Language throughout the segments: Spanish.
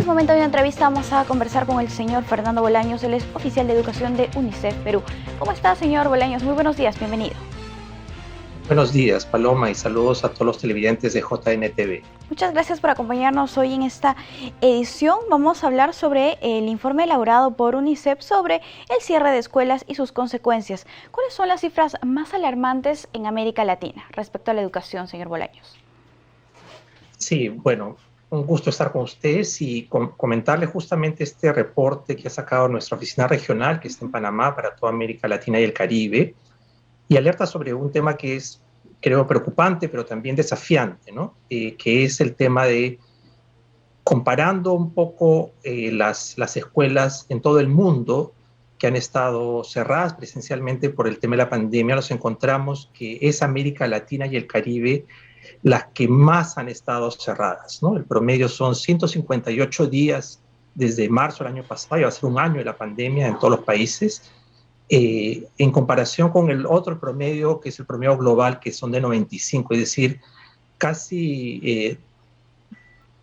es momento de una entrevista. Vamos a conversar con el señor Fernando Bolaños, él es oficial de educación de UNICEF Perú. ¿Cómo está, señor Bolaños? Muy buenos días, bienvenido. Buenos días, Paloma, y saludos a todos los televidentes de JNTV. Muchas gracias por acompañarnos hoy en esta edición. Vamos a hablar sobre el informe elaborado por UNICEF sobre el cierre de escuelas y sus consecuencias. ¿Cuáles son las cifras más alarmantes en América Latina respecto a la educación, señor Bolaños? Sí, bueno, un gusto estar con ustedes y comentarles justamente este reporte que ha sacado nuestra oficina regional, que está en Panamá, para toda América Latina y el Caribe, y alerta sobre un tema que es, creo, preocupante, pero también desafiante, ¿no? Que es el tema de, comparando un poco las escuelas en todo el mundo que han estado cerradas presencialmente por el tema de la pandemia, nos encontramos que es América Latina y el Caribe las que más han estado cerradas, ¿no? El promedio son 158 días desde marzo del año pasado, ya va a ser un año de la pandemia en todos los países, en comparación con el otro promedio, que es el promedio global, que son de 95, es decir, casi,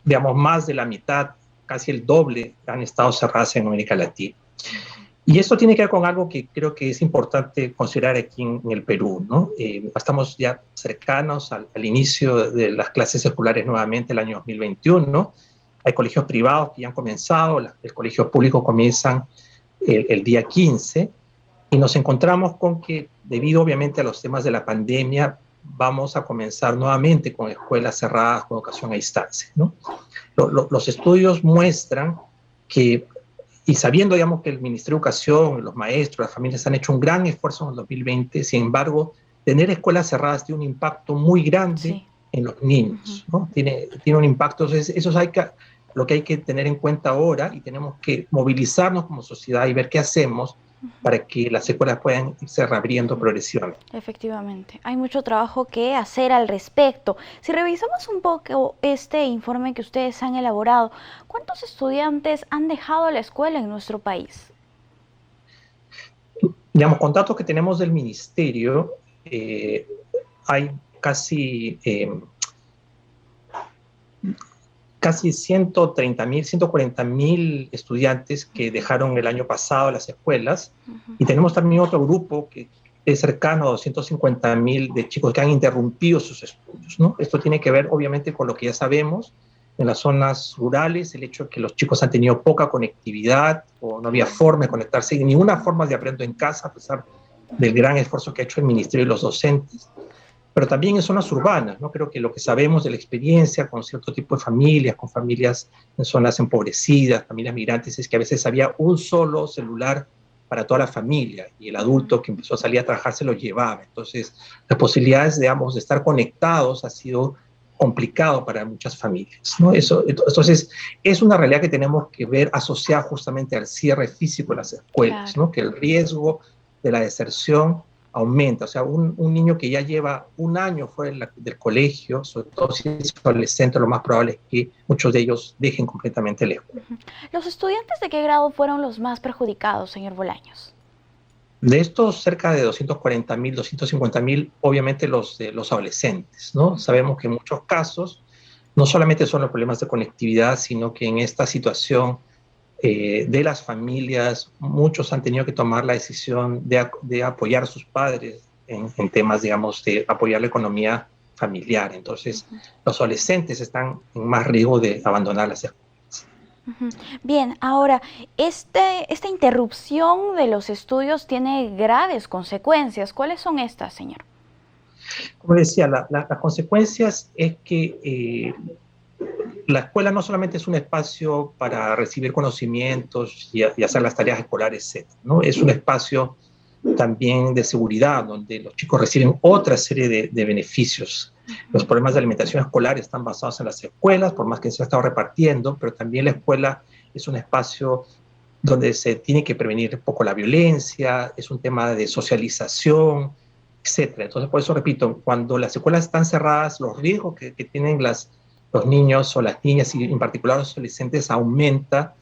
digamos, más de la mitad, casi el doble han estado cerradas en América Latina. Y esto tiene que ver con algo que creo que es importante considerar aquí en el Perú, ¿no? Estamos ya cercanos al inicio de las clases escolares nuevamente el año 2021. Hay colegios privados que ya han comenzado, los colegios públicos comienzan el día 15, y nos encontramos con que, debido obviamente a los temas de la pandemia, vamos a comenzar nuevamente con escuelas cerradas, con educación a distancia, ¿no? Los estudios muestran que, y sabiendo, digamos, que el Ministerio de Educación, los maestros, las familias han hecho un gran esfuerzo en el 2020, sin embargo, tener escuelas cerradas tiene un impacto muy grande en los niños, ¿no? Tiene un impacto, entonces eso es lo que hay que tener en cuenta ahora, y tenemos que movilizarnos como sociedad y ver qué hacemos para que las escuelas puedan irse reabriendo progresivamente. Efectivamente, hay mucho trabajo que hacer al respecto. Si revisamos un poco este informe que ustedes han elaborado, ¿cuántos estudiantes han dejado la escuela en nuestro país? Digamos, con datos que tenemos del ministerio, hay casi 130.000, 140.000 estudiantes que dejaron el año pasado las escuelas, y tenemos también otro grupo que es cercano a 250.000 de chicos que han interrumpido sus estudios, ¿no? Esto tiene que ver obviamente con lo que ya sabemos en las zonas rurales, el hecho de que los chicos han tenido poca conectividad o no había forma de conectarse, ninguna forma de aprender en casa, a pesar del gran esfuerzo que ha hecho el ministerio y los docentes. Pero también en zonas urbanas, ¿no? Creo que lo que sabemos de la experiencia con cierto tipo de familias, con familias en zonas empobrecidas, familias migrantes, es que a veces había un solo celular para toda la familia, y el adulto que empezó a salir a trabajar se lo llevaba. Entonces, las posibilidades, digamos, de estar conectados ha sido complicado para muchas familias, ¿no? Entonces, es una realidad que tenemos que ver asociada justamente al cierre físico de las escuelas, ¿no? Que el riesgo de la deserción aumenta. O sea, un niño que ya lleva un año fuera del colegio, sobre todo si es adolescente, lo más probable es que muchos de ellos dejen completamente la escuela. ¿Los estudiantes de qué grado fueron los más perjudicados, señor Bolaños? De estos, cerca de 240.000, 250.000, obviamente los adolescentes, ¿no? Sabemos que en muchos casos no solamente son los problemas de conectividad, sino que en esta situación de las familias, muchos han tenido que tomar la decisión de apoyar a sus padres en temas, digamos, de apoyar la economía familiar. Entonces, los adolescentes están en más riesgo de abandonar las escuelas. Bien, ahora, esta interrupción de los estudios tiene graves consecuencias. ¿Cuáles son estas, señor? Como decía, las consecuencias es que la escuela no solamente es un espacio para recibir conocimientos y hacer las tareas escolares, etc., ¿no? Es un espacio también de seguridad, donde los chicos reciben otra serie de beneficios. Los problemas de alimentación escolar están basados en las escuelas, por más que se ha estado repartiendo, pero también la escuela es un espacio donde se tiene que prevenir un poco la violencia, es un tema de socialización, etc. Entonces, por eso repito, cuando las escuelas están cerradas, los riesgos que tienen los niños o las niñas, y en particular los adolescentes, aumenta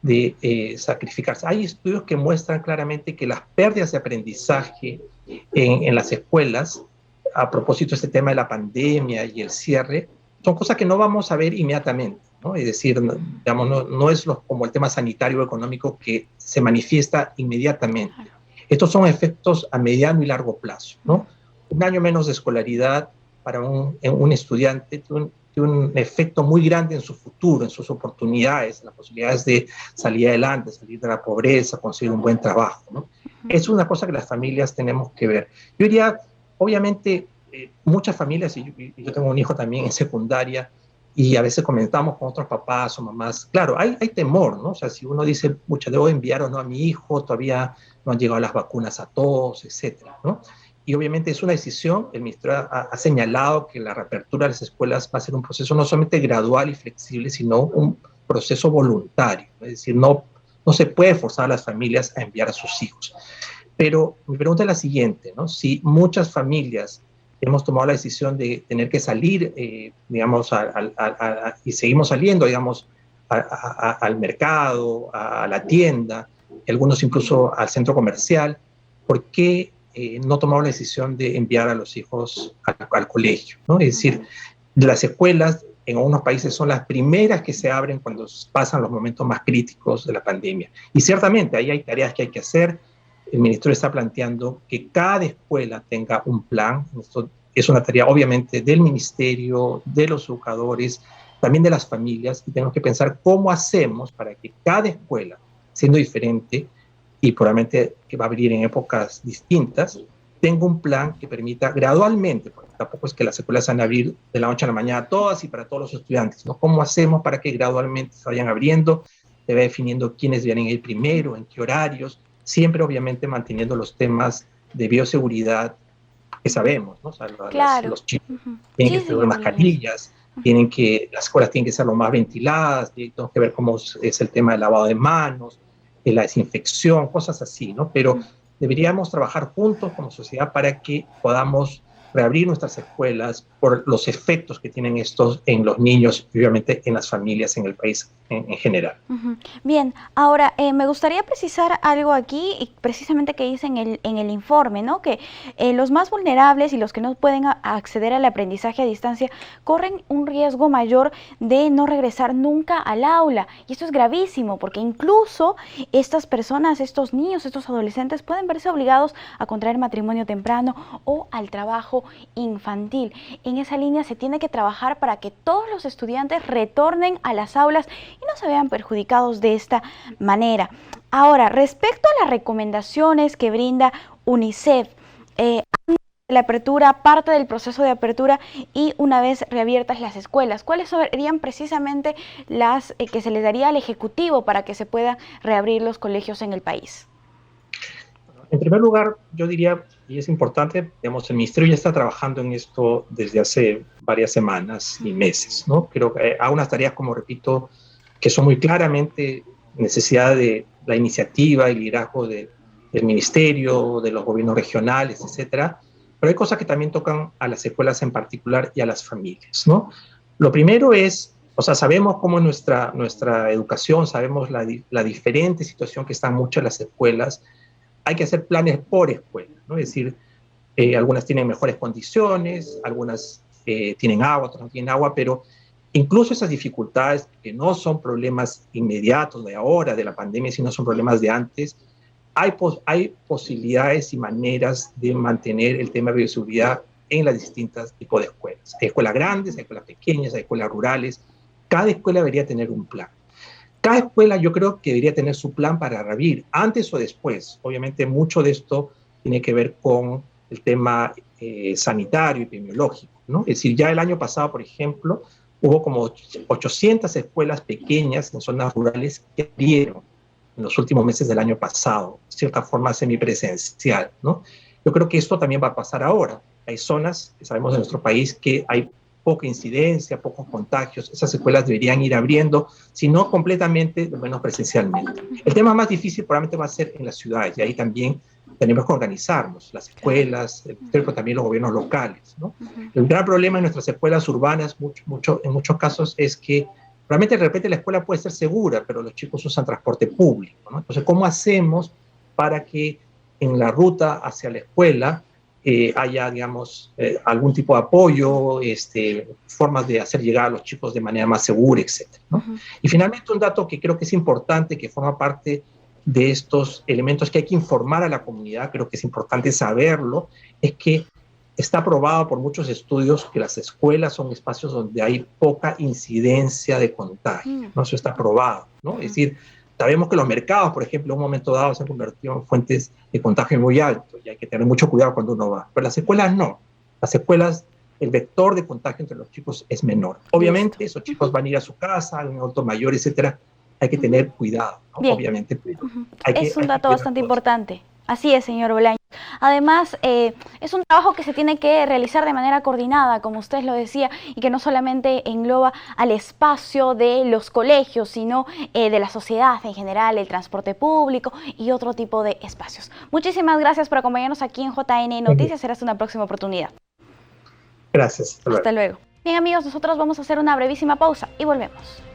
de sacrificarse. Hay estudios que muestran claramente que las pérdidas de aprendizaje en las escuelas, a propósito de este tema de la pandemia y el cierre, son cosas que no vamos a ver inmediatamente, ¿no? Es decir, digamos, no es como el tema sanitario o económico que se manifiesta inmediatamente. Estos son efectos a mediano y largo plazo, ¿no? Un año menos de escolaridad para un estudiante tiene un efecto muy grande en su futuro, en sus oportunidades, en las posibilidades de salir adelante, salir de la pobreza, conseguir un buen trabajo, ¿no? Es una cosa que las familias tenemos que ver. Yo diría, obviamente, muchas familias, y yo tengo un hijo también en secundaria, y a veces comentamos con otros papás o mamás, claro, hay temor, ¿no? O sea, si uno dice, mucha, debo enviar o no a mi hijo, todavía no han llegado las vacunas a todos, etcétera, ¿no? Y obviamente es una decisión, el ministro ha señalado que la reapertura de las escuelas va a ser un proceso no solamente gradual y flexible, sino un proceso voluntario, ¿no? Es decir, no se puede forzar a las familias a enviar a sus hijos. Pero mi pregunta es la siguiente, ¿no? Si muchas familias hemos tomado la decisión de tener que salir, digamos, y seguimos saliendo, digamos, al mercado, a la tienda, algunos incluso al centro comercial, ¿por qué no tomamos la decisión de enviar a los hijos al colegio, ¿no? Es decir, las escuelas en algunos países son las primeras que se abren cuando pasan los momentos más críticos de la pandemia. Y ciertamente ahí hay tareas que hay que hacer. El ministerio está planteando que cada escuela tenga un plan. Esto es una tarea obviamente del ministerio, de los educadores, también de las familias, y tenemos que pensar cómo hacemos para que cada escuela, siendo diferente y probablemente que va a abrir en épocas distintas, tenga un plan que permita gradualmente, porque tampoco es que las escuelas van a abrir de la noche a la mañana todas y para todos los estudiantes, ¿no? ¿Cómo hacemos para que gradualmente se vayan abriendo? Se va definiendo quiénes vienen ir primero, en qué horarios, siempre obviamente manteniendo los temas de bioseguridad que sabemos, ¿no? O sea, Claro. los chicos tienen Sí, que tener señor Bolaños. mascarillas, las escuelas tienen que ser lo más ventiladas, tenemos que ver cómo es el tema del lavado de manos, de la desinfección, cosas así, ¿no? Pero deberíamos trabajar juntos como sociedad para que podamos reabrir nuestras escuelas por los efectos que tienen estos en los niños y obviamente en las familias en el país en general. Bien, ahora me gustaría precisar algo aquí, y precisamente que dice en el informe, ¿no? Que los más vulnerables y los que no pueden acceder al aprendizaje a distancia corren un riesgo mayor de no regresar nunca al aula. Y esto es gravísimo porque incluso estas personas, estos niños, estos adolescentes pueden verse obligados a contraer matrimonio temprano o al trabajo infantil. En esa línea se tiene que trabajar para que todos los estudiantes retornen a las aulas y no se vean perjudicados de esta manera. Ahora, respecto a las recomendaciones que brinda UNICEF, la apertura, parte del proceso de apertura y una vez reabiertas las escuelas, ¿cuáles serían precisamente las que se les daría al Ejecutivo para que se puedan reabrir los colegios en el país? En primer lugar, yo diría, y es importante, digamos, el Ministerio ya está trabajando en esto desde hace varias semanas y meses, ¿no? Creo que hay unas tareas, como repito, que son muy claramente necesidad de la iniciativa y liderazgo del ministerio, de los gobiernos regionales, etcétera, pero hay cosas que también tocan a las escuelas en particular y a las familias, ¿no? Lo primero es, o sea, sabemos cómo nuestra educación, sabemos la diferente situación que están muchas las escuelas, hay que hacer planes por escuela, ¿no? Es decir, algunas tienen mejores condiciones, algunas tienen agua, otras no tienen agua, pero incluso esas dificultades, que no son problemas inmediatos de ahora, de la pandemia, sino son problemas de antes, hay posibilidades y maneras de mantener el tema de bioseguridad en las distintas tipos de escuelas. Hay escuelas grandes, hay escuelas pequeñas, hay escuelas rurales. Cada escuela debería tener un plan. Cada escuela yo creo que debería tener su plan para reabrir, antes o después. Obviamente mucho de esto tiene que ver con el tema sanitario, epidemiológico, ¿no? Es decir, ya el año pasado, por ejemplo, hubo como 800 escuelas pequeñas en zonas rurales que abrieron en los últimos meses del año pasado, de cierta forma semipresencial, ¿no? Yo creo que esto también va a pasar ahora. Hay zonas que sabemos en nuestro país que hay poca incidencia, pocos contagios. Esas escuelas deberían ir abriendo, si no completamente, al menos presencialmente. El tema más difícil probablemente va a ser en las ciudades, y ahí también tenemos que organizarnos, las escuelas, pero también los gobiernos locales, ¿no? El gran problema en nuestras escuelas urbanas, en muchos casos, es que realmente de repente la escuela puede ser segura, pero los chicos usan transporte público, ¿no? Entonces, ¿cómo hacemos para que en la ruta hacia la escuela haya, digamos, algún tipo de apoyo, formas de hacer llegar a los chicos de manera más segura, etcétera, ¿no? Y finalmente un dato que creo que es importante, que forma parte de estos elementos que hay que informar a la comunidad, creo que es importante saberlo, es que está probado por muchos estudios que las escuelas son espacios donde hay poca incidencia de contagio, ¿no? Eso está probado, ¿no? Es decir, sabemos que los mercados, por ejemplo, en un momento dado se han convertido en fuentes de contagio muy altos y hay que tener mucho cuidado cuando uno va. Pero las escuelas no. Las escuelas, el vector de contagio entre los chicos es menor. Obviamente, esos chicos van a ir a su casa, a un adulto mayor, etcétera. Hay que tener cuidado, ¿no? Bien. Obviamente. Pero Es un dato bastante importante. Así es, señor Bolaños. Además, es un trabajo que se tiene que realizar de manera coordinada, como usted lo decía, y que no solamente engloba al espacio de los colegios, sino de la sociedad en general, el transporte público y otro tipo de espacios. Muchísimas gracias por acompañarnos aquí en JN Noticias. Será hasta una próxima oportunidad. Gracias. Hasta luego. Bien, amigos, nosotros vamos a hacer una brevísima pausa y volvemos.